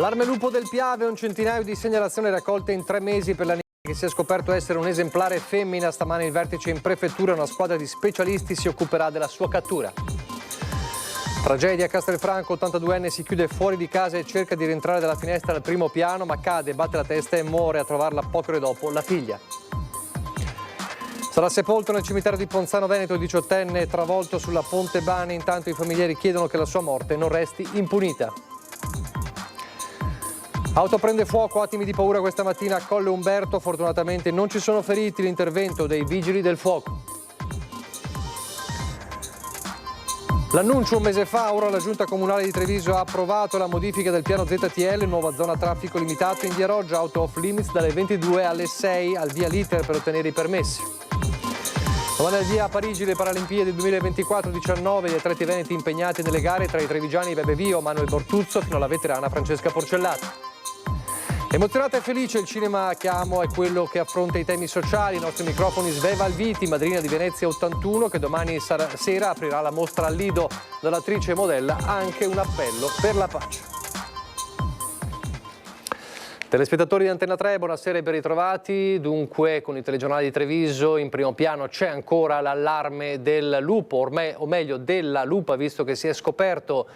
Allarme lupo del Piave, un centinaio di segnalazioni raccolte in 3 mesi per l'animale che si è scoperto essere un esemplare femmina. Stamane il vertice in prefettura, una squadra di specialisti si occuperà della sua cattura. Tragedia a Castelfranco, 82enne si chiude fuori di casa e cerca di rientrare dalla finestra al primo piano, ma cade, batte la testa e muore. A trovarla poche ore dopo la figlia. Sarà sepolto nel cimitero di Ponzano Veneto il 18enne travolto sulla Ponte Bani. Intanto i familiari chiedono che la sua morte non resti impunita. Auto prende fuoco, attimi di paura questa mattina a Colle Umberto, fortunatamente non ci sono feriti, l'intervento dei vigili del fuoco. L'annuncio un mese fa, ora la Giunta Comunale di Treviso ha approvato la modifica del piano ZTL, nuova zona traffico limitato in via Roggia, auto off limits dalle 22 alle 6 al via Liter per ottenere i permessi. Domani al via a Parigi le Paralimpiadi 2024-19, gli atleti veneti impegnati nelle gare tra i trevigiani Bebe Vio, Manuel Bortuzzo fino alla veterana Francesca Porcellati. Emozionata e felice, il cinema che amo è quello che affronta i temi sociali. I nostri microfoni Sveva Alviti, madrina di Venezia 81, che domani sera aprirà la mostra al Lido. Dall'attrice e modella anche un appello per la pace. Telespettatori di Antenna 3, buonasera e ben ritrovati. Dunque, con i telegiornali di Treviso in primo piano c'è ancora l'allarme del lupo, o meglio della lupa, visto che si è scoperto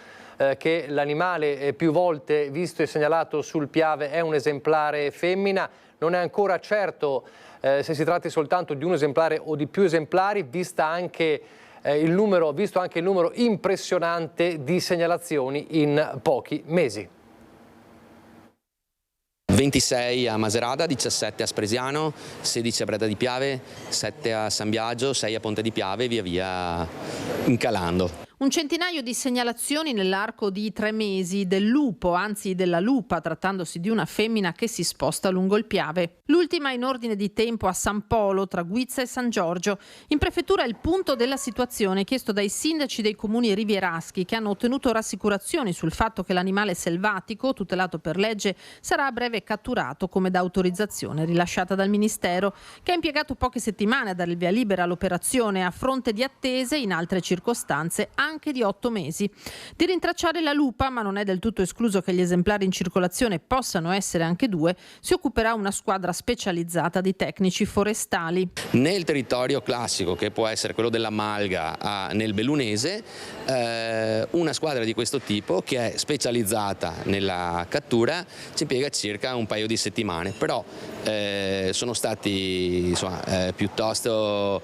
che l'animale più volte visto e segnalato sul Piave è un esemplare femmina. Non è ancora certo se si tratti soltanto di un esemplare o di più esemplari, visto anche il numero impressionante di segnalazioni in pochi mesi. 26 a Maserata, 17 a Spresiano, 16 a Breda di Piave, 7 a San Biagio, 6 a Ponte di Piave, via via incalando. Un centinaio di segnalazioni nell'arco di 3 mesi del lupo, anzi della lupa, trattandosi di una femmina che si sposta lungo il Piave. L'ultima in ordine di tempo a San Polo, tra Guizza e San Giorgio. In prefettura il punto della situazione chiesto dai sindaci dei comuni rivieraschi, che hanno ottenuto rassicurazioni sul fatto che l'animale selvatico, tutelato per legge, sarà a breve catturato come da autorizzazione rilasciata dal Ministero, che ha impiegato poche settimane a dare il via libera all'operazione a fronte di attese in altre circostanze anche di 8 mesi. Di rintracciare la lupa, ma non è del tutto escluso che gli esemplari in circolazione possano essere anche 2, si occuperà una squadra specializzata di tecnici forestali. Nel territorio classico, che può essere quello della Malga nel Bellunese, una squadra di questo tipo, che è specializzata nella cattura, ci impiega circa un paio di settimane, però sono stati piuttosto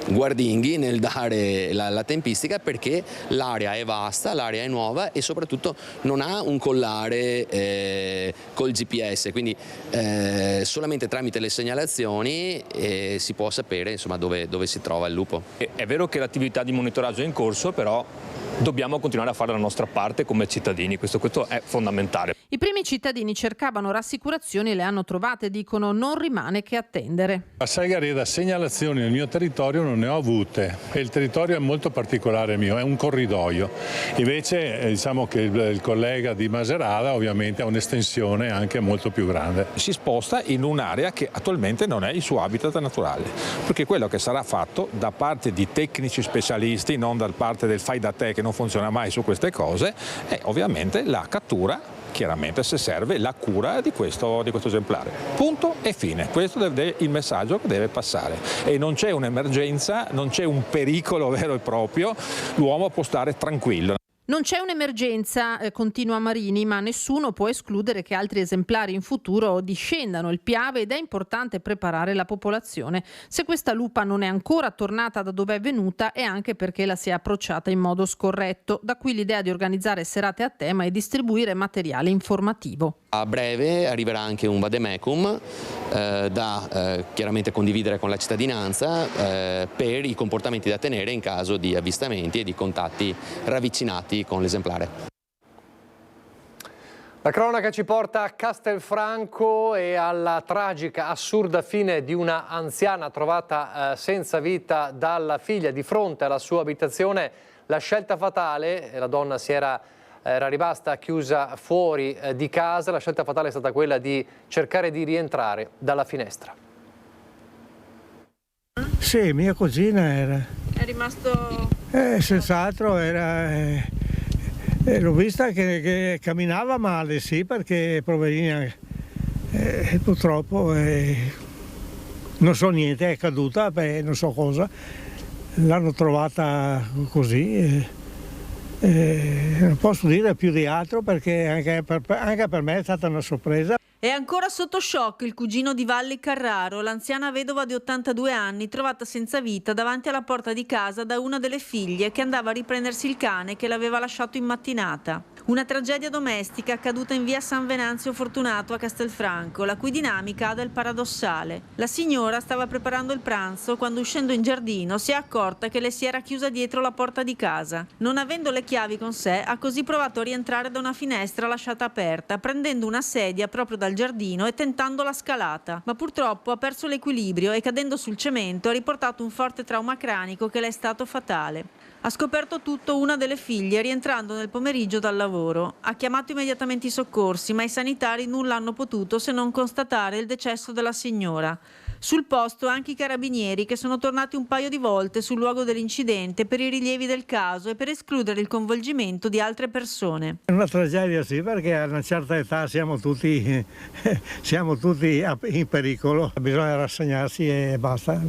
guardinghi nel dare la tempistica, perché l'area è vasta, l'area è nuova e soprattutto non ha un collare col GPS, quindi solamente tramite le segnalazioni si può sapere dove si trova il lupo. È vero che l'attività di monitoraggio è in corso, però dobbiamo continuare a fare la nostra parte come cittadini, questo è fondamentale. I primi cittadini cercavano rassicurazioni e le hanno trovate, dicono, non rimane che attendere. A Salgareda segnalazioni nel mio territorio non ne ho avute e il territorio è molto particolare mio, è un corridoio. Invece diciamo che il collega di Maserata ovviamente ha un'estensione anche molto più grande. Si sposta in un'area che attualmente non è il suo habitat naturale, perché quello che sarà fatto da parte di tecnici specialisti, non da parte del fai da te che non funziona mai su queste cose, è ovviamente la cattura, chiaramente se serve, la cura di questo esemplare. Punto e fine. Questo è il messaggio che deve passare. E non c'è un'emergenza, non c'è un pericolo vero e proprio, l'uomo può stare tranquillo. Non c'è un'emergenza, continua Marini, ma nessuno può escludere che altri esemplari in futuro discendano il Piave ed è importante preparare la popolazione. Se questa lupa non è ancora tornata da dove è venuta è anche perché la si è approcciata in modo scorretto. Da qui l'idea di organizzare serate a tema e distribuire materiale informativo. A breve arriverà anche un vademecum da chiaramente condividere con la cittadinanza per i comportamenti da tenere in caso di avvistamenti e di contatti ravvicinati con l'esemplare. La cronaca ci porta a Castelfranco e alla tragica, assurda fine di una anziana trovata senza vita dalla figlia di fronte alla sua abitazione. La scelta fatale, la donna era rimasta chiusa fuori di casa, la scelta fatale è stata quella di cercare di rientrare dalla finestra. Sì, mia cugina era. È rimasto... Senz'altro era... L'ho vista che camminava male, sì, perché poverina purtroppo non so niente, è caduta, non so cosa, l'hanno trovata così. Non posso dire più di altro perché anche per me è stata una sorpresa. È ancora sotto shock il cugino di Valli Carraro, l'anziana vedova di 82 anni trovata senza vita davanti alla porta di casa da una delle figlie che andava a riprendersi il cane che l'aveva lasciato in mattinata. Una tragedia domestica accaduta in via San Venanzio Fortunato a Castelfranco, la cui dinamica ha del paradossale. La signora stava preparando il pranzo quando, uscendo in giardino, si è accorta che le si era chiusa dietro la porta di casa. Non avendo le chiavi con sé, ha così provato a rientrare da una finestra lasciata aperta, prendendo una sedia proprio dal giardino e tentando la scalata. Ma purtroppo ha perso l'equilibrio e, cadendo sul cemento, ha riportato un forte trauma cranico che le è stato fatale. Ha scoperto tutto una delle figlie rientrando nel pomeriggio dal lavoro. Ha chiamato immediatamente i soccorsi, ma i sanitari nulla hanno potuto se non constatare il decesso della signora. Sul posto anche i carabinieri, che sono tornati un paio di volte sul luogo dell'incidente per i rilievi del caso e per escludere il coinvolgimento di altre persone. È una tragedia, sì, perché a una certa età siamo tutti in pericolo. Bisogna rassegnarsi e basta,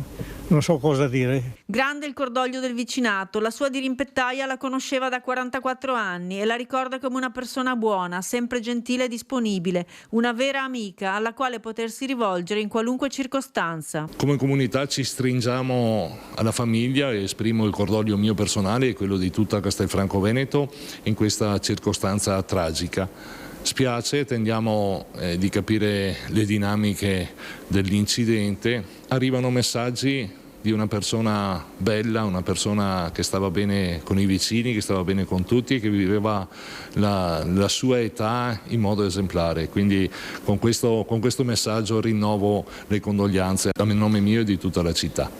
non so cosa dire. Grande il cordoglio del vicinato, la sua dirimpettaia la conosceva da 44 anni e la ricorda come una persona buona, sempre gentile e disponibile, una vera amica alla quale potersi rivolgere in qualunque circostanza. Come comunità ci stringiamo alla famiglia e esprimo il cordoglio mio personale e quello di tutta Castelfranco Veneto in questa circostanza tragica. Spiace, tendiamo di capire le dinamiche dell'incidente. Arrivano messaggi di una persona bella, una persona che stava bene con i vicini, che stava bene con tutti e che viveva la sua età in modo esemplare. Quindi con questo messaggio rinnovo le condoglianze a nome mio e di tutta la città.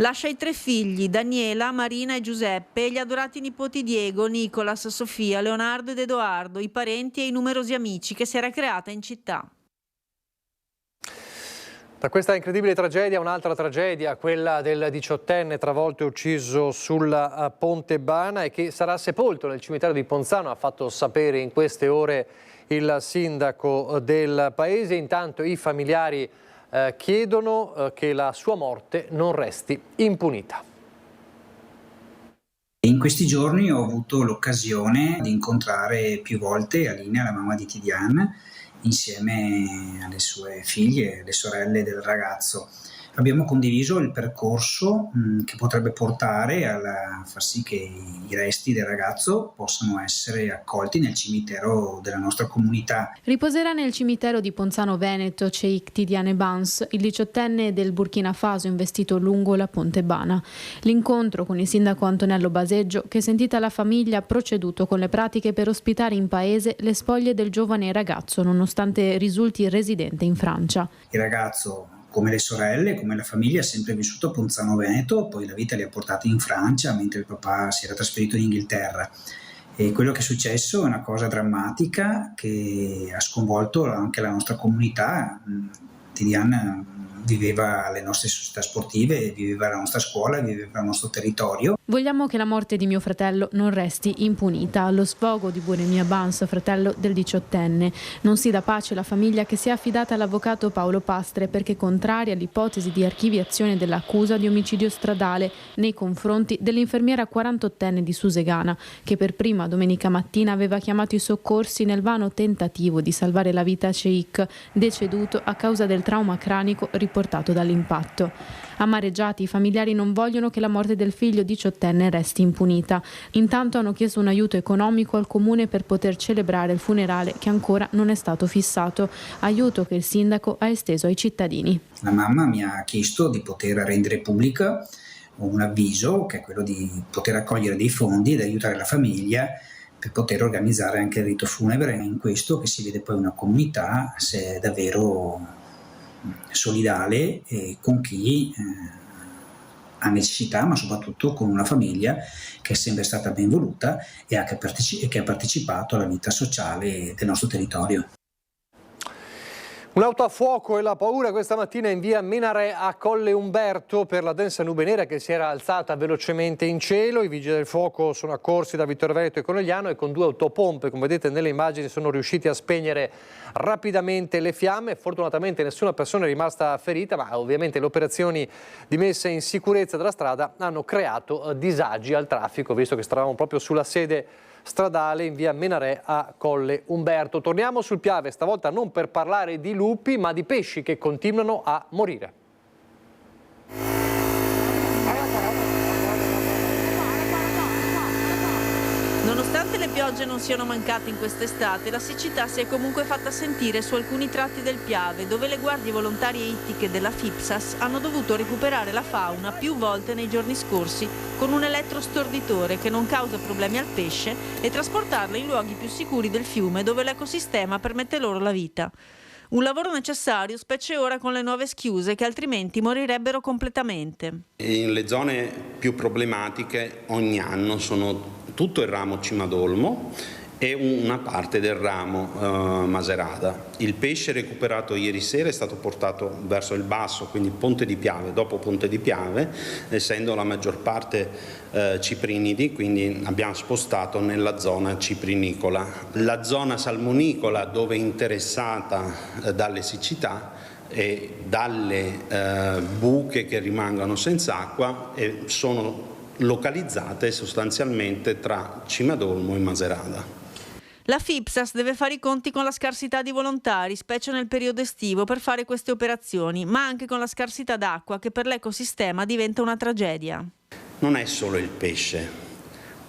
Lascia i 3 figli, Daniela, Marina e Giuseppe, e gli adorati nipoti Diego, Nicolas, Sofia, Leonardo ed Edoardo, i parenti e i numerosi amici che si era creata in città. Da questa incredibile tragedia, un'altra tragedia, quella del 18enne travolto e ucciso sul Ponte Bana e che sarà sepolto nel cimitero di Ponzano, ha fatto sapere in queste ore il sindaco del paese. Intanto i familiari chiedono che la sua morte non resti impunita. In questi giorni ho avuto l'occasione di incontrare più volte Alina, la mamma di Tidiane, insieme alle sue figlie, le sorelle del ragazzo. Abbiamo condiviso il percorso che potrebbe portare a far sì che i resti del ragazzo possano essere accolti nel cimitero della nostra comunità. Riposerà nel cimitero di Ponzano Veneto Cheikh Tidiane Bans, il 18enne del Burkina Faso investito lungo la Ponte Bana. L'incontro con il sindaco Antonello Baseggio, che sentita la famiglia ha proceduto con le pratiche per ospitare in paese le spoglie del giovane ragazzo, nonostante risulti residente in Francia. Il ragazzo, come le sorelle, come la famiglia, ha sempre vissuto a Ponzano Veneto, poi la vita li ha portati in Francia mentre il papà si era trasferito in Inghilterra. E quello che è successo è una cosa drammatica che ha sconvolto anche la nostra comunità. Tidiane viveva le nostre società sportive, viveva la nostra scuola, viveva il nostro territorio. Vogliamo che la morte di mio fratello non resti impunita. Allo sfogo di Buonemia Bans, fratello del 18enne. Non si dà pace alla famiglia che si è affidata all'avvocato Paolo Pastre perché contraria all'ipotesi di archiviazione dell'accusa di omicidio stradale nei confronti dell'infermiera 48enne di Susegana, che per prima domenica mattina aveva chiamato i soccorsi nel vano tentativo di salvare la vita a Cheikh, deceduto a causa del trauma cranico riportato dall'impatto. Amareggiati, i familiari non vogliono che la morte del figlio 18enne resti impunita. Intanto hanno chiesto un aiuto economico al comune per poter celebrare il funerale che ancora non è stato fissato, aiuto che il sindaco ha esteso ai cittadini. La mamma mi ha chiesto di poter rendere pubblica un avviso, che è quello di poter raccogliere dei fondi ed aiutare la famiglia per poter organizzare anche il rito funebre. In questo che si vede poi una comunità se è davvero solidale con chi ha necessità, ma soprattutto con una famiglia che è sempre stata ben voluta e che ha partecipato alla vita sociale del nostro territorio. Un'auto a fuoco e la paura questa mattina in via Menarè a Colle Umberto per la densa nube nera che si era alzata velocemente in cielo. I vigili del fuoco sono accorsi da Vittorio Veneto e Conegliano e con 2 autopompe, come vedete nelle immagini, sono riusciti a spegnere rapidamente le fiamme. Fortunatamente nessuna persona è rimasta ferita, ma ovviamente le operazioni di messa in sicurezza della strada hanno creato disagi al traffico, visto che stavamo proprio sulla sede stradale in via Menarè a Colle Umberto. Torniamo sul Piave, stavolta non per parlare di lupi ma di pesci che continuano a morire. Nonostante le piogge non siano mancate in quest'estate, la siccità si è comunque fatta sentire su alcuni tratti del Piave, dove le guardie volontarie ittiche della FIPSAS hanno dovuto recuperare la fauna più volte nei giorni scorsi con un elettrostorditore che non causa problemi al pesce e trasportarla in luoghi più sicuri del fiume dove l'ecosistema permette loro la vita. Un lavoro necessario, specie ora con le nuove schiuse che altrimenti morirebbero completamente. Le zone più problematiche ogni anno sono tutto il ramo Cimadolmo e una parte del ramo Maserata. Il pesce recuperato ieri sera è stato portato verso il basso, quindi Ponte di Piave, dopo Ponte di Piave, essendo la maggior parte ciprinidi, quindi abbiamo spostato nella zona ciprinicola. La zona salmonicola, dove è interessata dalle siccità e dalle buche che rimangono senza acqua, sono localizzate sostanzialmente tra Cimadolmo e Maserata. La FIPSAS deve fare i conti con la scarsità di volontari, specie nel periodo estivo, per fare queste operazioni, ma anche con la scarsità d'acqua che per l'ecosistema diventa una tragedia. Non è solo il pesce.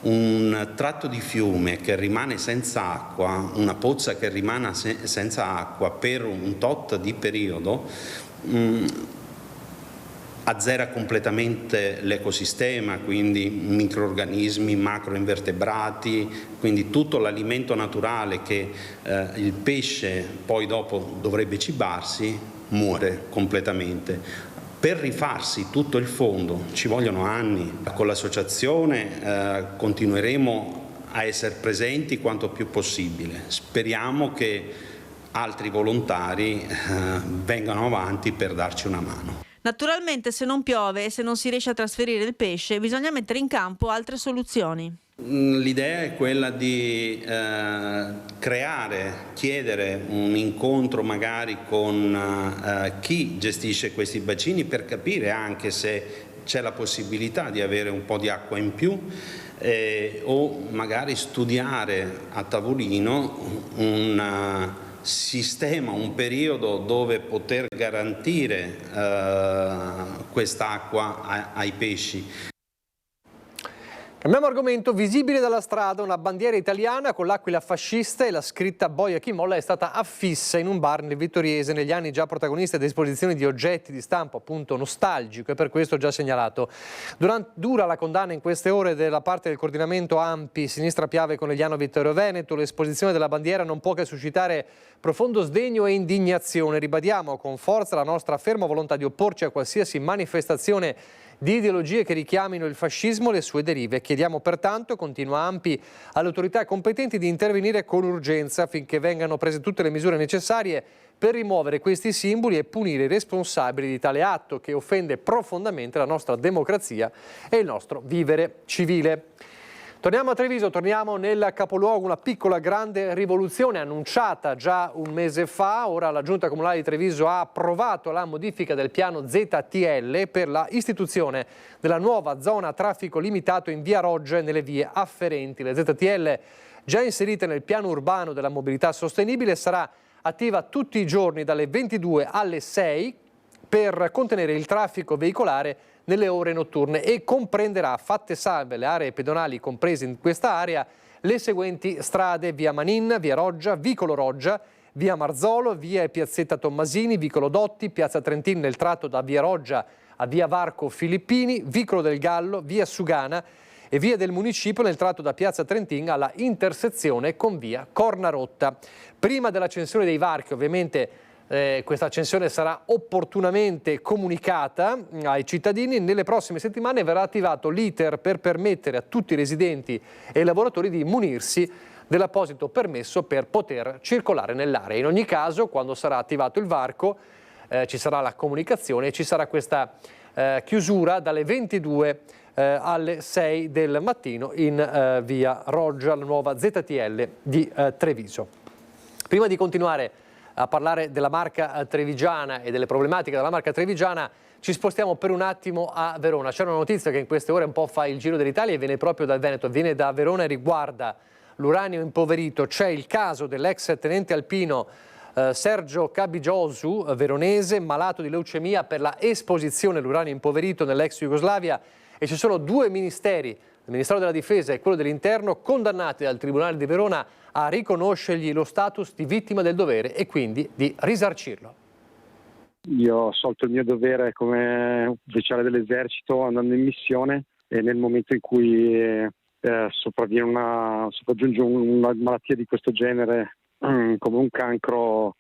Un tratto di fiume che rimane senza acqua, una pozza che rimane senza acqua per un tot di periodo, azzera completamente l'ecosistema, quindi microrganismi, macroinvertebrati, quindi tutto l'alimento naturale che il pesce poi dopo dovrebbe cibarsi muore completamente. Per rifarsi tutto il fondo ci vogliono anni. Con l'associazione continueremo a essere presenti quanto più possibile. Speriamo che altri volontari vengano avanti per darci una mano. Naturalmente, se non piove e se non si riesce a trasferire il pesce, bisogna mettere in campo altre soluzioni. L'idea è quella di chiedere un incontro magari con chi gestisce questi bacini per capire anche se c'è la possibilità di avere un po' di acqua in più o magari studiare a tavolino un sistema, un periodo dove poter garantire quest'acqua ai pesci. Cambiamo argomento. Visibile dalla strada una bandiera italiana con l'aquila fascista e la scritta Boia chi molla è stata affissa in un bar nel Vittoriese, negli anni già protagonista di esposizioni di oggetti di stampo appunto nostalgico e per questo già segnalato. Dura la condanna in queste ore della parte del coordinamento AMPI Sinistra Piave Conegliano Vittorio Veneto. L'esposizione della bandiera non può che suscitare profondo sdegno e indignazione. Ribadiamo con forza la nostra ferma volontà di opporci a qualsiasi manifestazione di ideologie che richiamino il fascismo e le sue derive. Chiediamo pertanto, continua AMPI, alle autorità competenti di intervenire con urgenza affinché vengano prese tutte le misure necessarie per rimuovere questi simboli e punire i responsabili di tale atto che offende profondamente la nostra democrazia e il nostro vivere civile. Torniamo a Treviso, torniamo nel capoluogo, una piccola grande rivoluzione annunciata già un mese fa. Ora la Giunta Comunale di Treviso ha approvato la modifica del piano ZTL per la istituzione della nuova zona a traffico limitato in via Roggia e nelle vie afferenti. La ZTL, già inserita nel piano urbano della mobilità sostenibile, sarà attiva tutti i giorni dalle 22 alle 6 per contenere il traffico veicolare nelle ore notturne e comprenderà, fatte salve le aree pedonali comprese in questa area, le seguenti strade: via Manin, via Roggia, vicolo Roggia, via Marzolo, via e piazzetta Tommasini, vicolo Dotti, piazza Trentin nel tratto da via Roggia a via Varco Filippini, vicolo del Gallo, via Sugana e via del Municipio nel tratto da piazza Trentin alla intersezione con via Cornarotta. Prima dell'accensione dei varchi, ovviamente, questa accensione sarà opportunamente comunicata ai cittadini. Nelle prossime settimane verrà attivato l'iter per permettere a tutti i residenti e i lavoratori di munirsi dell'apposito permesso per poter circolare nell'area. In ogni caso, quando sarà attivato il varco, ci sarà la comunicazione e ci sarà questa chiusura dalle 22 alle 6 del mattino in via Roggia, la nuova ZTL di Treviso. Prima di continuare a parlare della Marca trevigiana e delle problematiche della Marca trevigiana, ci spostiamo per un attimo a Verona. C'è una notizia che in queste ore un po' fa il giro dell'Italia e viene proprio dal Veneto, viene da Verona e riguarda l'uranio impoverito. C'è il caso dell'ex tenente alpino Sergio Cabigiosu, veronese, malato di leucemia per la esposizione all'uranio impoverito nell'ex Jugoslavia, e ci sono due ministeri, il Ministero della Difesa e quello dell'Interno, condannati dal Tribunale di Verona a riconoscergli lo status di vittima del dovere e quindi di risarcirlo. Io ho assolto il mio dovere come ufficiale dell'esercito andando in missione, e nel momento in cui sopraggiunge una malattia di questo genere, come un cancro,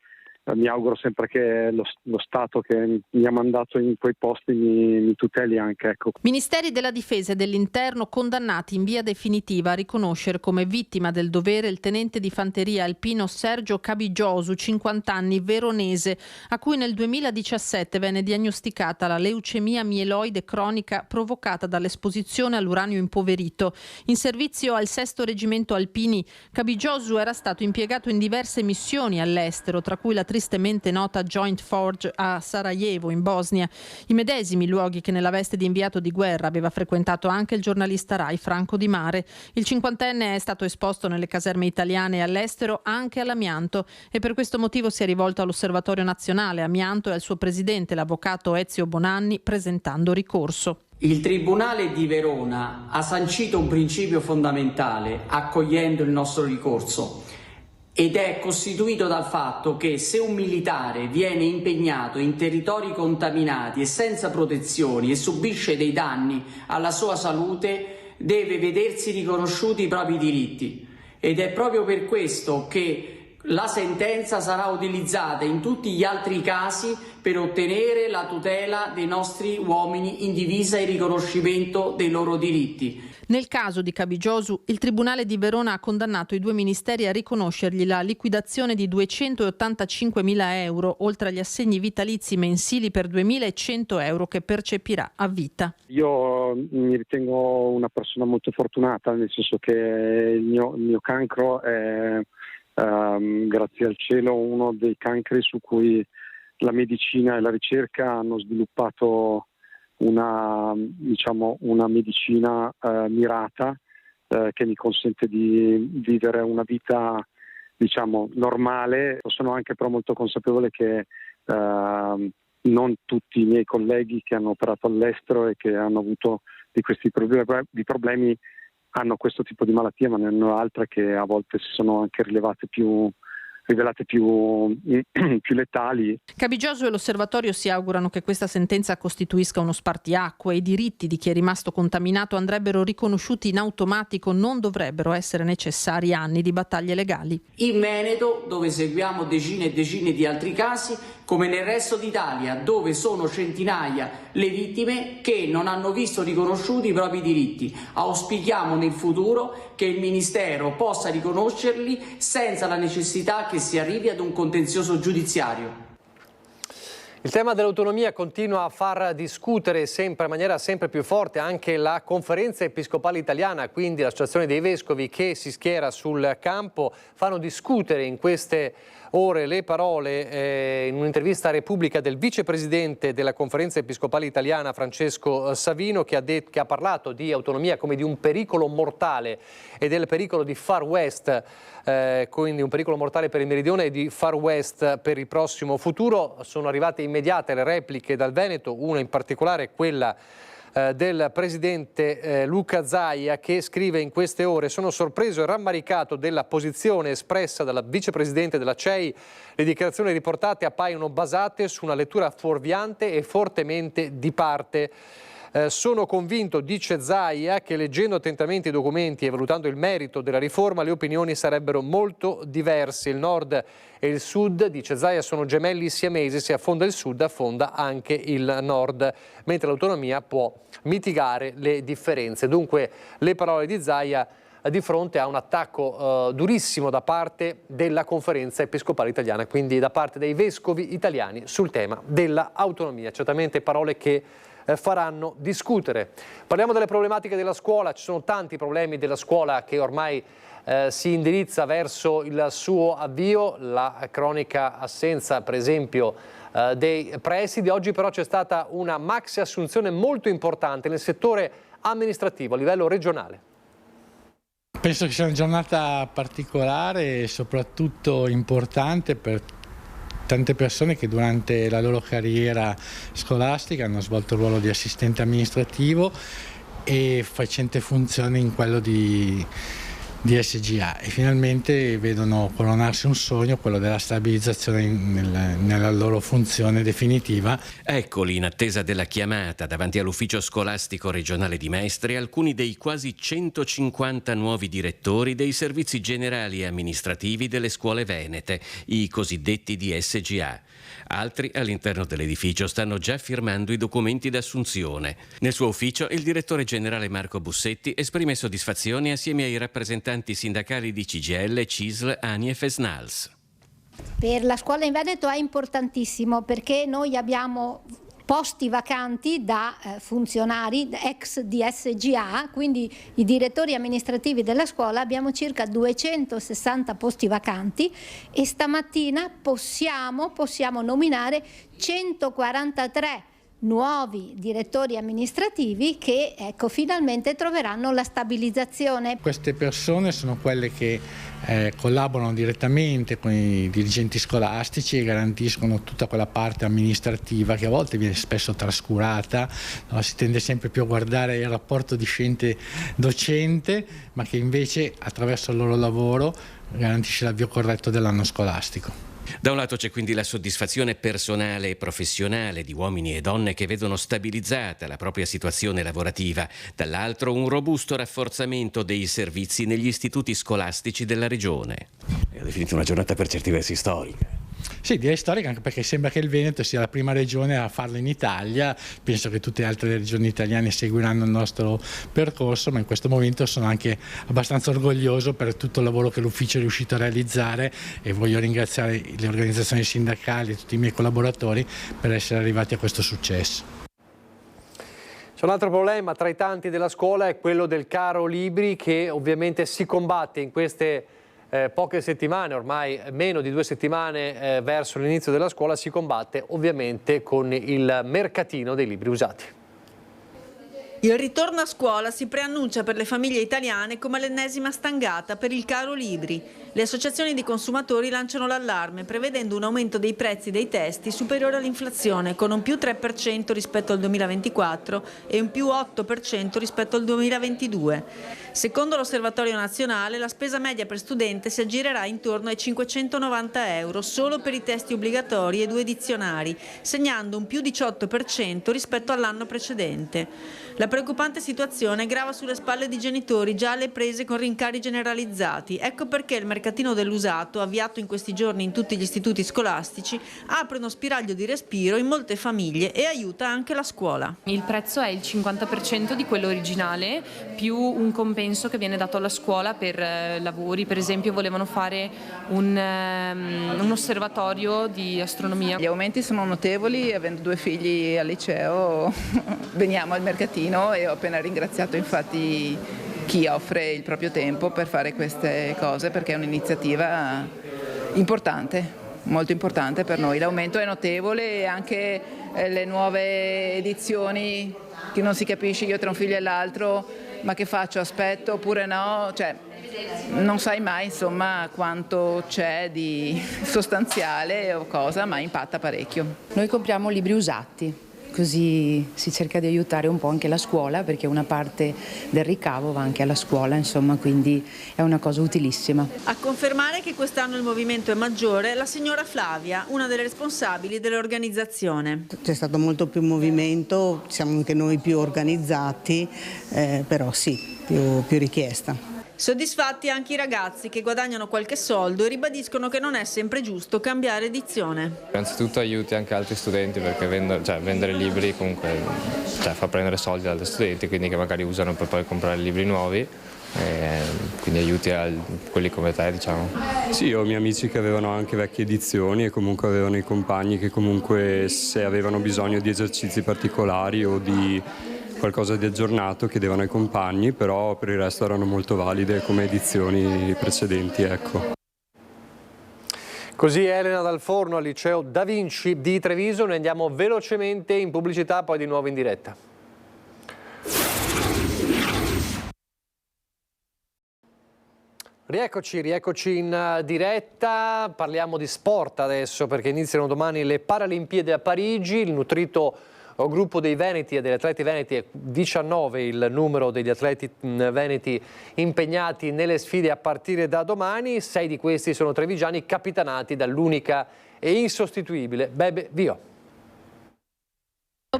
mi auguro sempre che lo Stato che mi ha mandato in quei posti mi tuteli anche. Ecco. Ministeri della Difesa e dell'Interno condannati in via definitiva a riconoscere come vittima del dovere il tenente di fanteria alpino Sergio Cabigiosu, 50 anni, veronese, a cui nel 2017 venne diagnosticata la leucemia mieloide cronica provocata dall'esposizione all'uranio impoverito. In servizio al 6° Reggimento Alpini, Cabigiosu era stato impiegato in diverse missioni all'estero, tra cui la tristemente nota Joint Forge a Sarajevo, in Bosnia, i medesimi luoghi che nella veste di inviato di guerra aveva frequentato anche il giornalista Rai Franco Di Mare. Il 50enne è stato esposto nelle caserme italiane e all'estero anche all'amianto, e per questo motivo si è rivolto all'Osservatorio Nazionale Amianto e al suo presidente, l'avvocato Ezio Bonanni, presentando ricorso. Il Tribunale di Verona ha sancito un principio fondamentale accogliendo il nostro ricorso, ed è costituito dal fatto che se un militare viene impegnato in territori contaminati e senza protezioni e subisce dei danni alla sua salute, deve vedersi riconosciuti i propri diritti, ed è proprio per questo che la sentenza sarà utilizzata in tutti gli altri casi per ottenere la tutela dei nostri uomini in divisa e il riconoscimento dei loro diritti. Nel caso di Cabigiosu, il Tribunale di Verona ha condannato i due ministeri a riconoscergli la liquidazione di 285.000 euro, oltre agli assegni vitalizi mensili per 2.100 euro che percepirà a vita. Io mi ritengo una persona molto fortunata, nel senso che il mio cancro è, grazie al cielo, uno dei cancri su cui la medicina e la ricerca hanno sviluppato una medicina mirata che mi consente di vivere una vita normale. Sono anche però molto consapevole che non tutti i miei colleghi che hanno operato all'estero e che hanno avuto di questi problemi hanno questo tipo di malattia, ma ne hanno altre che a volte si sono anche rivelate più letali. Cabigiosu e l'Osservatorio si augurano che questa sentenza costituisca uno spartiacque. I diritti di chi è rimasto contaminato andrebbero riconosciuti in automatico, non dovrebbero essere necessari anni di battaglie legali. In Veneto, dove seguiamo decine e decine di altri casi, come nel resto d'Italia, dove sono centinaia le vittime che non hanno visto riconosciuti i propri diritti. Auspichiamo nel futuro che il Ministero possa riconoscerli senza la necessità che si arrivi ad un contenzioso giudiziario. Il tema dell'autonomia continua a far discutere in maniera sempre più forte anche la Conferenza Episcopale Italiana, quindi l'Associazione dei Vescovi che si schiera sul campo. Fanno discutere in queste ore le parole in un'intervista a Repubblica del vicepresidente della Conferenza Episcopale Italiana Francesco Savino, che ha parlato di autonomia come di un pericolo mortale e del pericolo di Far West, quindi un pericolo mortale per il meridione e di Far West per il prossimo futuro. Sono arrivate immediate le repliche dal Veneto, una in particolare quella del presidente Luca Zaia, che scrive in queste ore: sono sorpreso e rammaricato della posizione espressa dalla vicepresidente della CEI. Le dichiarazioni riportate appaiono basate su una lettura fuorviante e fortemente di parte. Sono convinto, dice Zaia, che leggendo attentamente i documenti e valutando il merito della riforma le opinioni sarebbero molto diverse. Il nord e il sud, dice Zaia, sono gemelli siamesi, se affonda il sud affonda anche il nord, mentre l'autonomia può mitigare le differenze. Dunque le parole di Zaia di fronte a un attacco durissimo da parte della Conferenza Episcopale Italiana, quindi da parte dei vescovi italiani sul tema dell'autonomia. Certamente parole che faranno discutere. Parliamo delle problematiche della scuola. Ci sono tanti problemi della scuola che ormai si indirizza verso il suo avvio, la cronica assenza per esempio dei presidi. Oggi però c'è stata una maxi assunzione molto importante nel settore amministrativo a livello regionale. Penso che sia una giornata particolare e soprattutto importante per tante persone che durante la loro carriera scolastica hanno svolto il ruolo di assistente amministrativo e facente funzione in quello di SGA, e finalmente vedono coronarsi un sogno, quello della stabilizzazione nella loro funzione definitiva. Eccoli in attesa della chiamata davanti all'ufficio scolastico regionale di Mestre alcuni dei quasi 150 nuovi direttori dei servizi generali e amministrativi delle scuole venete, i cosiddetti di SGA. Altri all'interno dell'edificio stanno già firmando i documenti d'assunzione. Nel suo ufficio il direttore generale Marco Bussetti esprime soddisfazione assieme ai rappresentanti sindacali di CGIL, CISL, ANI e FESNALS. Per la scuola in Veneto è importantissimo perché noi abbiamo posti vacanti da funzionari ex di SGA, quindi i direttori amministrativi della scuola, abbiamo circa 260 posti vacanti e stamattina possiamo nominare 143 nuovi direttori amministrativi che finalmente troveranno la stabilizzazione. Queste persone sono quelle che collaborano direttamente con i dirigenti scolastici e garantiscono tutta quella parte amministrativa che a volte viene spesso trascurata, no? Si tende sempre più a guardare il rapporto discente-docente, ma che invece attraverso il loro lavoro garantisce l'avvio corretto dell'anno scolastico. Da un lato c'è quindi la soddisfazione personale e professionale di uomini e donne che vedono stabilizzata la propria situazione lavorativa, dall'altro un robusto rafforzamento dei servizi negli istituti scolastici della regione. È definita una giornata per certi versi storica. Sì, direi storica anche perché sembra che il Veneto sia la prima regione a farlo in Italia. Penso che tutte le altre regioni italiane seguiranno il nostro percorso, ma in questo momento sono anche abbastanza orgoglioso per tutto il lavoro che l'ufficio è riuscito a realizzare e voglio ringraziare le organizzazioni sindacali e tutti i miei collaboratori per essere arrivati a questo successo. C'è un altro problema tra i tanti della scuola, è quello del caro libri che ovviamente si combatte in queste poche settimane, ormai meno di 2 settimane verso l'inizio della scuola, si combatte ovviamente con il mercatino dei libri usati. Il ritorno a scuola si preannuncia per le famiglie italiane come l'ennesima stangata per il caro libri. Le associazioni di consumatori lanciano l'allarme prevedendo un aumento dei prezzi dei testi superiore all'inflazione, con un più 3% rispetto al 2024 e un più 8% rispetto al 2022. Secondo l'Osservatorio Nazionale, la spesa media per studente si aggirerà intorno ai 590 euro solo per i testi obbligatori e 2 dizionari, segnando un più 18% rispetto all'anno precedente. La preoccupante situazione grava sulle spalle di genitori già alle prese con rincari generalizzati. Ecco perché il mercatino dell'usato, avviato in questi giorni in tutti gli istituti scolastici, apre uno spiraglio di respiro in molte famiglie e aiuta anche la scuola. Il prezzo è il 50% di quello originale, più un compenso che viene dato alla scuola per lavori. Per esempio volevano fare un osservatorio di astronomia. Gli aumenti sono notevoli, avendo 2 figli al liceo veniamo al mercatino e ho appena ringraziato infatti chi offre il proprio tempo per fare queste cose, perché è un'iniziativa importante, molto importante per noi. L'aumento è notevole e anche le nuove edizioni che non si capisce, io tra un figlio e l'altro, ma che faccio, aspetto oppure no, cioè non sai mai insomma quanto c'è di sostanziale o cosa, ma impatta parecchio. Noi compriamo libri usati. Così si cerca di aiutare un po' anche la scuola, perché una parte del ricavo va anche alla scuola, insomma, quindi è una cosa utilissima. A confermare che quest'anno il movimento è maggiore la signora Flavia, una delle responsabili dell'organizzazione. C'è stato molto più movimento, siamo anche noi più organizzati, però sì, più richiesta. Soddisfatti anche i ragazzi che guadagnano qualche soldo e ribadiscono che non è sempre giusto cambiare edizione. Innanzitutto aiuti anche altri studenti, perché vendere libri comunque fa prendere soldi ad altri studenti, quindi che magari usano per poi comprare libri nuovi, quindi aiuti a quelli come te, diciamo. Sì, ho miei amici che avevano anche vecchie edizioni e comunque avevano i compagni che comunque, se avevano bisogno di esercizi particolari o di qualcosa di aggiornato, chiedevano ai compagni, però per il resto erano molto valide come edizioni precedenti, ecco. Così Elena Dal Forno al liceo Da Vinci di Treviso. Noi andiamo velocemente in pubblicità, poi di nuovo in diretta. Rieccoci in diretta. Parliamo di sport adesso, perché iniziano domani le Paralimpiadi a Parigi. Il nutrito gruppo dei veneti e degli atleti veneti è 19 il numero degli atleti veneti impegnati nelle sfide a partire da domani. 6 di questi sono trevigiani, capitanati dall'unica e insostituibile Bebe Vio.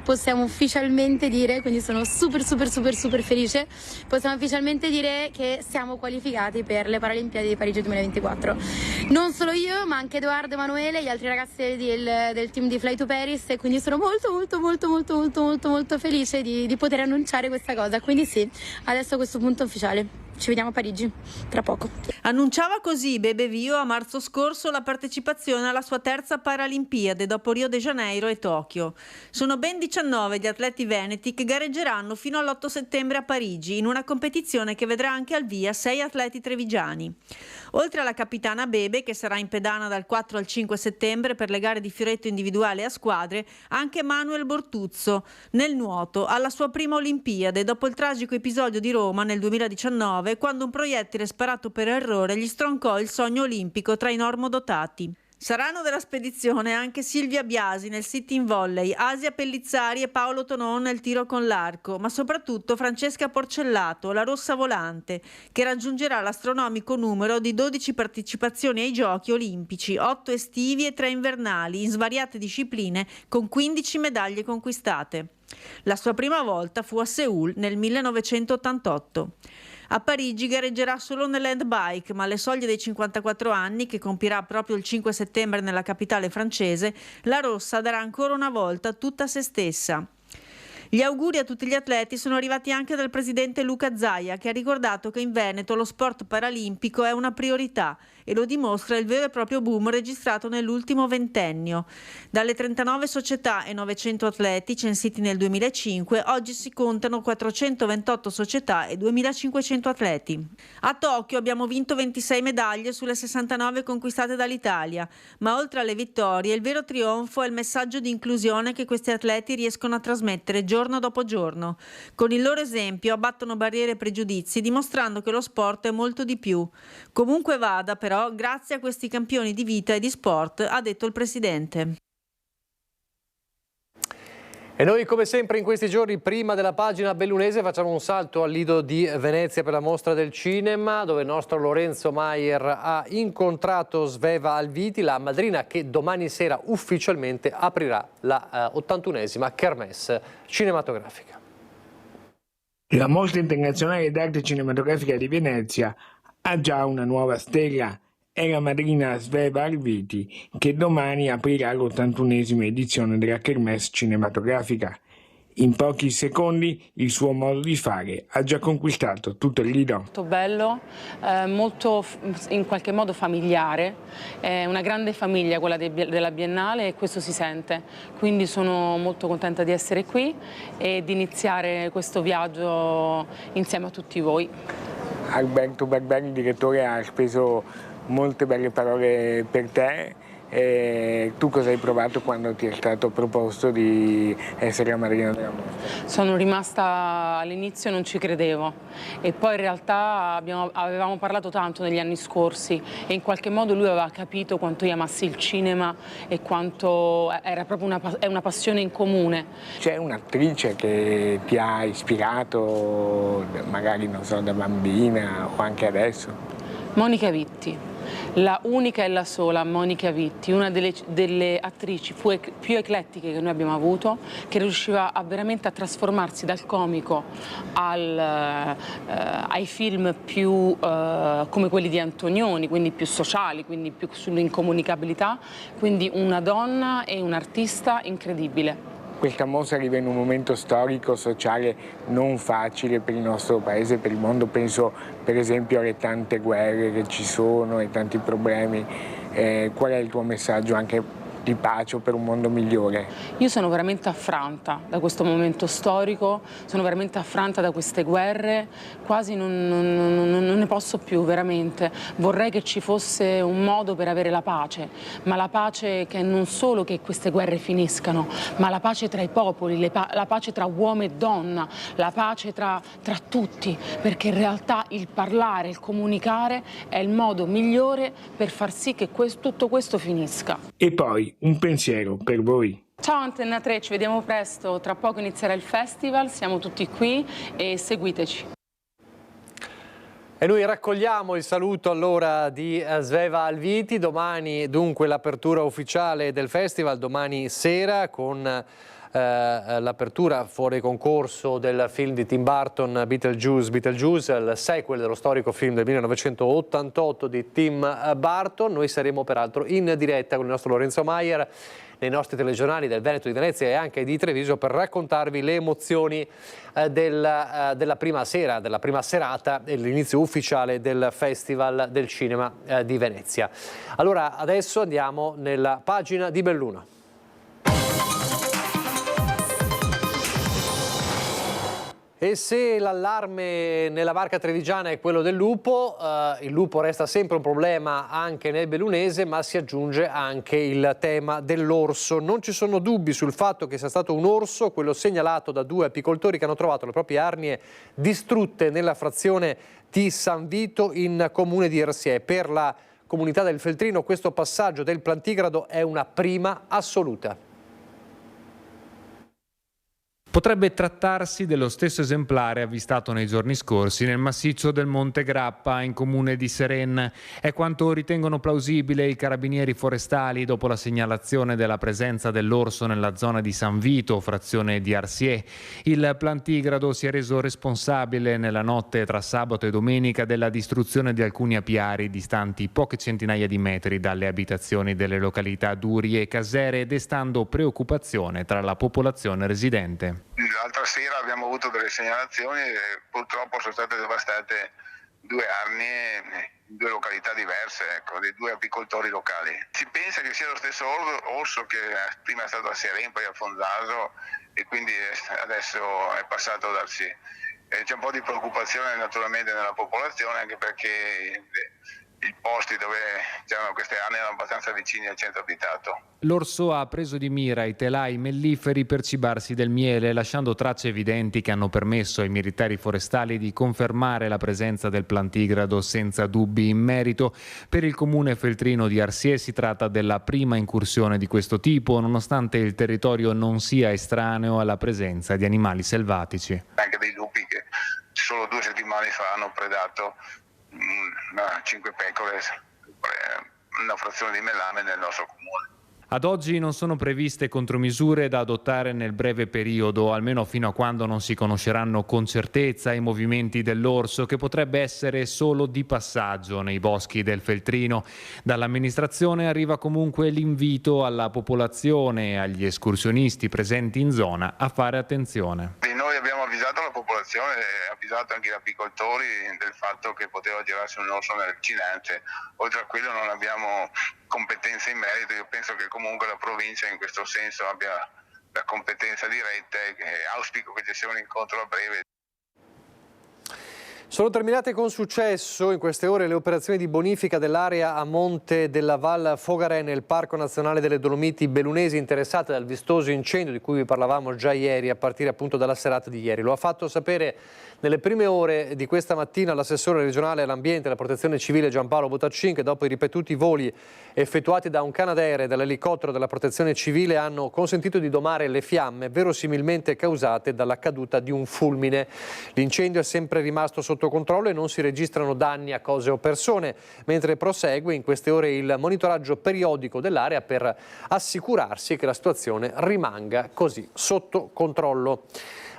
Possiamo ufficialmente dire, quindi sono super felice, possiamo ufficialmente dire che siamo qualificati per le Paralimpiadi di Parigi 2024. Non solo io, ma anche Edoardo, Emanuele, gli altri ragazzi del team di Fly to Paris, e quindi sono molto felice di poter annunciare questa cosa. Quindi sì, adesso a questo punto è ufficiale. Ci vediamo a Parigi tra poco. Annunciava così Bebe Vio a marzo scorso la partecipazione alla sua terza Paralimpiade dopo Rio de Janeiro e Tokyo. Sono ben 19 gli atleti veneti che gareggeranno fino all'8 settembre a Parigi in una competizione che vedrà anche al via 6 atleti trevigiani. Oltre alla capitana Bebe, che sarà in pedana dal 4 al 5 settembre per le gare di fioretto individuale e a squadre, anche Manuel Bortuzzo nel nuoto alla sua prima Olimpiade dopo il tragico episodio di Roma nel 2019, quando un proiettile sparato per errore gli stroncò il sogno olimpico tra i normodotati. Saranno della spedizione anche Silvia Biasi nel sit-in volley, Asia Pellizzari e Paolo Tonon nel tiro con l'arco, ma soprattutto Francesca Porcellato, la rossa volante, che raggiungerà l'astronomico numero di 12 partecipazioni ai giochi olimpici, 8 estivi e 3 invernali, in svariate discipline, con 15 medaglie conquistate. La sua prima volta fu a Seul nel 1988. A Parigi gareggerà solo nell'handbike, ma alle soglie dei 54 anni, che compirà proprio il 5 settembre nella capitale francese, la rossa darà ancora una volta tutta se stessa. Gli auguri a tutti gli atleti sono arrivati anche dal presidente Luca Zaia, che ha ricordato che in Veneto lo sport paralimpico è una priorità e lo dimostra il vero e proprio boom registrato nell'ultimo ventennio. Dalle 39 società e 900 atleti censiti nel 2005, oggi si contano 428 società e 2500 atleti. A Tokyo abbiamo vinto 26 medaglie sulle 69 conquistate dall'Italia, ma oltre alle vittorie il vero trionfo è il messaggio di inclusione che questi atleti riescono a trasmettere giorno dopo giorno. Con il loro esempio abbattono barriere e pregiudizi, dimostrando che lo sport è molto di più. Comunque vada, però, grazie a questi campioni di vita e di sport, ha detto il presidente. E noi, come sempre in questi giorni, prima della pagina bellunese, facciamo un salto al Lido di Venezia per la mostra del cinema, dove il nostro Lorenzo Maier ha incontrato Sveva Alviti, la madrina che domani sera ufficialmente aprirà la 81esima Kermesse cinematografica. La mostra internazionale d'arte cinematografica di Venezia ha già una nuova stella. È la madrina Sveva Alviti, che domani aprirà l'81esima edizione della Kermesse cinematografica. In pochi secondi il suo modo di fare ha già conquistato tutto il Lido. Molto bello, molto in qualche modo familiare, è una grande famiglia quella della Biennale e questo si sente, quindi sono molto contenta di essere qui e di iniziare questo viaggio insieme a tutti voi. Alberto Barberi, direttore, ha speso molte belle parole per te. E tu cosa hai provato quando ti è stato proposto di essere la madrina della mostra? Sono rimasta all'inizio, non ci credevo e poi in realtà avevamo parlato tanto negli anni scorsi e in qualche modo lui aveva capito quanto io amassi il cinema e quanto era proprio una passione in comune. C'è un'attrice che ti ha ispirato magari, non so, da bambina o anche adesso? Monica Vitti. La unica e la sola Monica Vitti, una delle attrici più eclettiche che noi abbiamo avuto, che riusciva veramente a trasformarsi dal comico ai film più come quelli di Antonioni, quindi più sociali, quindi più sull'incomunicabilità, quindi una donna e un artista incredibile. questa mossa arriva in un momento storico, sociale non facile per il nostro paese, per il mondo. Penso per esempio alle tante guerre che ci sono e tanti problemi. Qual è il tuo messaggio anche di pace per un mondo migliore? Io sono veramente affranta da questo momento storico, sono veramente affranta da queste guerre, quasi non ne posso più veramente. Vorrei che ci fosse un modo per avere la pace, ma la pace che non solo che queste guerre finiscano, ma la pace tra i popoli, la pace tra uomo e donna, la pace tra tutti, perché in realtà il parlare, il comunicare è il modo migliore per far sì che tutto questo finisca. E poi un pensiero per voi. Ciao Antenna 3, ci vediamo presto, tra poco inizierà il festival, siamo tutti qui e seguiteci. E noi raccogliamo il saluto allora di Sveva Alviti. Domani dunque l'apertura ufficiale del festival, domani sera con l'apertura fuori concorso del film di Tim Burton Beetlejuice, il sequel dello storico film del 1988 di Tim Burton. Noi saremo peraltro in diretta con il nostro Lorenzo Maier nei nostri telegiornali del Veneto, di Venezia e anche di Treviso per raccontarvi le emozioni della prima sera, della prima serata e l'inizio ufficiale del Festival del Cinema di Venezia. Allora adesso andiamo nella pagina di Belluno. E se l'allarme nella Marca trevigiana è quello del lupo, il lupo resta sempre un problema anche nel bellunese, ma si aggiunge anche il tema dell'orso. Non ci sono dubbi sul fatto che sia stato un orso, quello segnalato da 2 apicoltori che hanno trovato le proprie arnie distrutte nella frazione di San Vito in comune di Arsie. Per la comunità del Feltrino questo passaggio del plantigrado è una prima assoluta. Potrebbe trattarsi dello stesso esemplare avvistato nei giorni scorsi nel massiccio del Monte Grappa, in comune di Seren. È quanto ritengono plausibile i carabinieri forestali dopo la segnalazione della presenza dell'orso nella zona di San Vito, frazione di Arsie. Il plantigrado si è reso responsabile nella notte tra sabato e domenica della distruzione di alcuni apiari distanti poche centinaia di metri dalle abitazioni delle località Duri e Casere, destando preoccupazione tra la popolazione residente. L'altra sera abbiamo avuto delle segnalazioni e purtroppo sono state devastate 2 arnie in 2 località diverse, ecco, dei 2 apicoltori locali. Si pensa che sia lo stesso orso che prima è stato a Seren, poi a Fonzaso e quindi adesso è passato dal Sì. C'è un po' di preoccupazione naturalmente nella popolazione, anche perché i posti dove c'erano queste arnie erano abbastanza vicini al centro abitato. L'orso ha preso di mira i telai melliferi per cibarsi del miele, lasciando tracce evidenti che hanno permesso ai militari forestali di confermare la presenza del plantigrado senza dubbi in merito. Per il comune feltrino di Arsie si tratta della prima incursione di questo tipo, nonostante il territorio non sia estraneo alla presenza di animali selvatici. Anche dei lupi che solo 2 settimane fa hanno predato 5 pecore, una frazione di Melame nel nostro comune. Ad oggi non sono previste contromisure da adottare nel breve periodo, almeno fino a quando non si conosceranno con certezza i movimenti dell'orso, che potrebbe essere solo di passaggio nei boschi del Feltrino. Dall'amministrazione arriva comunque l'invito alla popolazione e agli escursionisti presenti in zona a fare attenzione. Noi abbiamo avvisato la popolazione e avvisato anche gli apicoltori del fatto che poteva girarsi un orso nelle vicinanze. Oltre a quello non abbiamo competenze in merito. Io penso che comunque la provincia in questo senso abbia la competenza diretta e auspico che ci sia un incontro a breve. Sono terminate con successo in queste ore le operazioni di bonifica dell'area a monte della Val Fogarè nel Parco Nazionale delle Dolomiti Bellunesi, interessate dal vistoso incendio di cui vi parlavamo già ieri, a partire appunto dalla serata di ieri. Lo ha fatto sapere nelle prime ore di questa mattina l'assessore regionale all'ambiente e alla protezione civile Giampaolo Botaccin, che dopo i ripetuti voli effettuati da un Canadair e dall'elicottero della protezione civile hanno consentito di domare le fiamme, verosimilmente causate dalla caduta di un fulmine. L'incendio è sempre rimasto sotto controllo e non si registrano danni a cose o persone, mentre prosegue in queste ore il monitoraggio periodico dell'area per assicurarsi che la situazione rimanga così sotto controllo.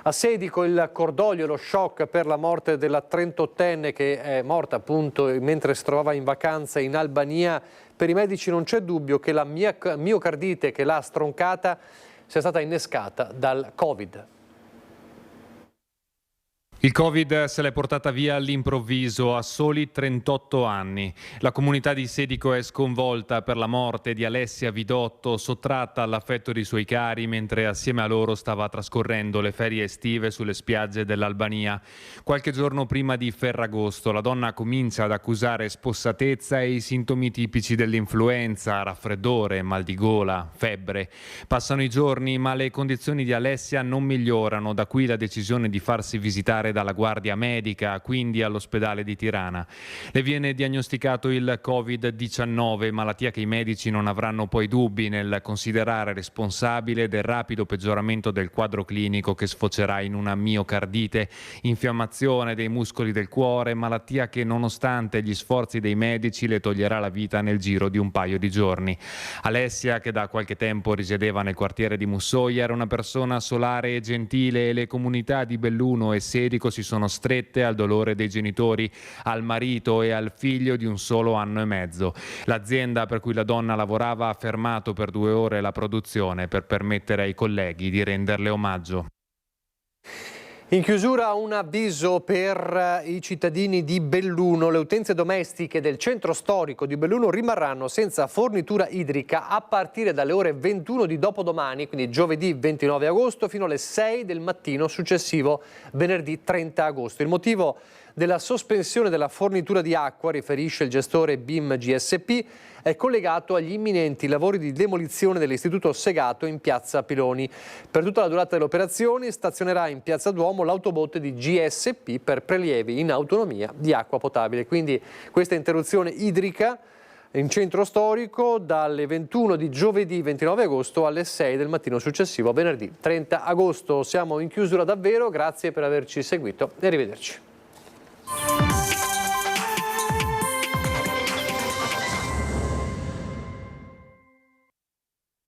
A Sedico il cordoglio e lo shock per la morte della 38enne che è morta appunto mentre si trovava in vacanza in Albania. Per i medici non c'è dubbio che la miocardite che l'ha stroncata sia stata innescata dal Covid. Il Covid se l'è portata via all'improvviso a soli 38 anni. La comunità di Sedico è sconvolta per la morte di Alessia Vidotto, sottratta all'affetto dei suoi cari mentre assieme a loro stava trascorrendo le ferie estive sulle spiagge dell'Albania. Qualche giorno prima di Ferragosto la donna comincia ad accusare spossatezza e i sintomi tipici dell'influenza, raffreddore, mal di gola, febbre. Passano i giorni ma le condizioni di Alessia non migliorano, da qui la decisione di farsi visitare dalla guardia medica, quindi all'ospedale di Tirana. Le viene diagnosticato il Covid-19, malattia che i medici non avranno poi dubbi nel considerare responsabile del rapido peggioramento del quadro clinico che sfocerà in una miocardite, infiammazione dei muscoli del cuore, malattia che nonostante gli sforzi dei medici le toglierà la vita nel giro di un paio di giorni. Alessia, che da qualche tempo risiedeva nel quartiere di Mussoia, era una persona solare e gentile e le comunità di Belluno e Sedico si sono strette al dolore dei genitori, al marito e al figlio di un solo anno e mezzo. L'azienda per cui la donna lavorava ha fermato per 2 ore la produzione per permettere ai colleghi di renderle omaggio. In chiusura un avviso per i cittadini di Belluno. Le utenze domestiche del centro storico di Belluno rimarranno senza fornitura idrica a partire dalle ore 21 di dopodomani, quindi giovedì 29 agosto, fino alle 6 del mattino successivo venerdì 30 agosto. Il motivo della sospensione della fornitura di acqua, riferisce il gestore BIM GSP, è collegato agli imminenti lavori di demolizione dell'istituto Segato in piazza Piloni. Per tutta la durata delle operazioni stazionerà in piazza Duomo l'autobotte di GSP per prelievi in autonomia di acqua potabile. Quindi questa interruzione idrica in centro storico dalle 21 di giovedì 29 agosto alle 6 del mattino successivo venerdì 30 agosto. Siamo in chiusura davvero, grazie per averci seguito e arrivederci.